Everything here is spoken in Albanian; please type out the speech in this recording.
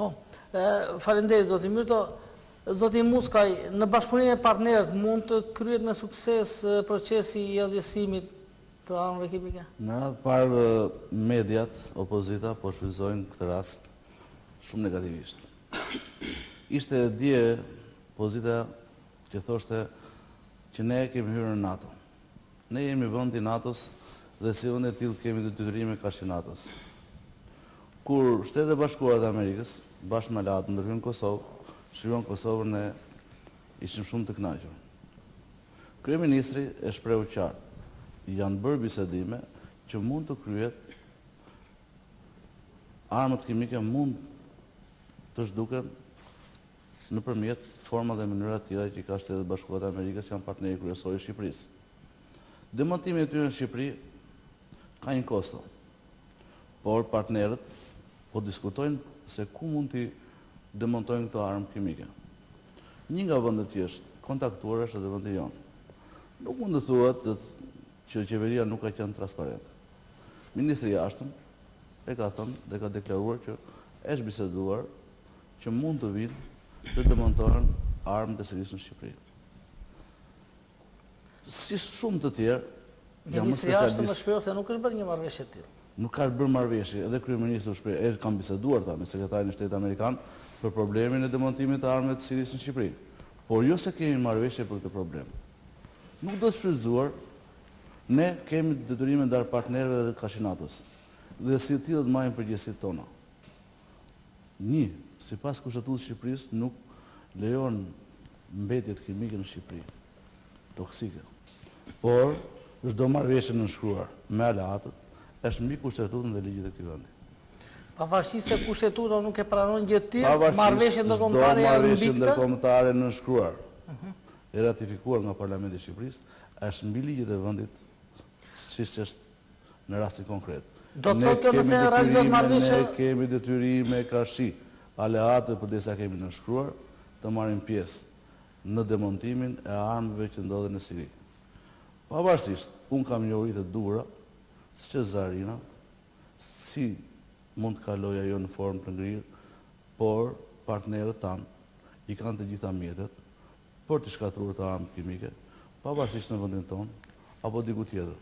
Po, faleminderit zoti Myrto. Zoti Muskaj, në bashkëpunim me partnerët mund të kryhet me sukses procesi i azhësimit të armëve kimike? Në radhë parë mediat, opozita, po shfrytëzojnë këtë rast shumë negativisht. Ishte dje opozita që thoshte që ne kemi hyrë në NATO. Ne jemi vendi i NATO-s dhe si vend e tillë kemi detyrime kaq i NATO-s. Kur Shtetet e Bashkuara të Amerikës bashkë me Aleatët ndërhyjnë Kosovë, shkruan Kosovën ne ishim shumë të kënaqur. Kryeministri e shprehu qartë, janë bërë bisedime që mund të kryhet, armët kimike mund të zhduken nëpërmjet forma dhe mënyra të tjera që ka Shtetet e Bashkuara të Amerikës, janë partneri kryesor i Shqipërisë. Demontimi e tyre në Shqipëri ka një kosto, por partnerët po diskutojnë se ku mund t'i demontojnë këto armë kimike. Një nga vendet që është kontaktuar është edhe vendi jonë. Nuk mund të thuhet që qeveria nuk ka qenë transparente. Ministri i Jashtëm e ka thënë dhe ka deklaruar që është biseduar që mund të vinë të demontohen armët e sërisë në Shqipëri. Si shumë të tjerë, Ministri i Jashtëm më shpreu se nuk është bërë një marrëveshje të tillë. Nuk ka bërë marrëveshje, edhe kryeministri kanë biseduar me sekretarin e Shtetit Amerikan për problemin e demontimit të armëve të Sirisë në Shqipëri. Por jo se kemi marrëveshje për këtë problem. Nuk do të shfrytëzuar, ne kemi detyrime ndar partnerëve dhe kashinatos. Dhe si të tillë të marrin përgjegjësitë tona. Një, sipas Kushtetutës së Shqipërisë nuk lejon mbetjet kimike në Shqipëri, toksike. Por çdo marrëveshje nënshkruar me aleatët është mbi Kushtetutën dhe ligjet e këtij vendi. Pavarësisht se Kushtetuta nuk e pranon gjë të tillë, marrëveshjet ndërkombëtare janë mbi këtë. Marrëveshjet ndërkombëtare nënshkruar e ratifikuar nga Parlamenti i Shqipërisë është mbi ligjet e vendit, siç është në rastin konkret. Do të thotë kjo nëse realizohet marrëveshja, ne kemi detyrime krahashi aleatë përderisa kemi nënshkruar të marrim pjesë në demontimin e armëve që ndodhen në Siri. Pavarësisht, unë kam njohuri të duhura, siç është Zarina, si mund të kaloj ajo në formë të ngrirë, por partnerët tanë i kanë të gjitha mjetet për të shkatruar të armë kimike, pavarësisht në vendin tonë apo diku tjetër.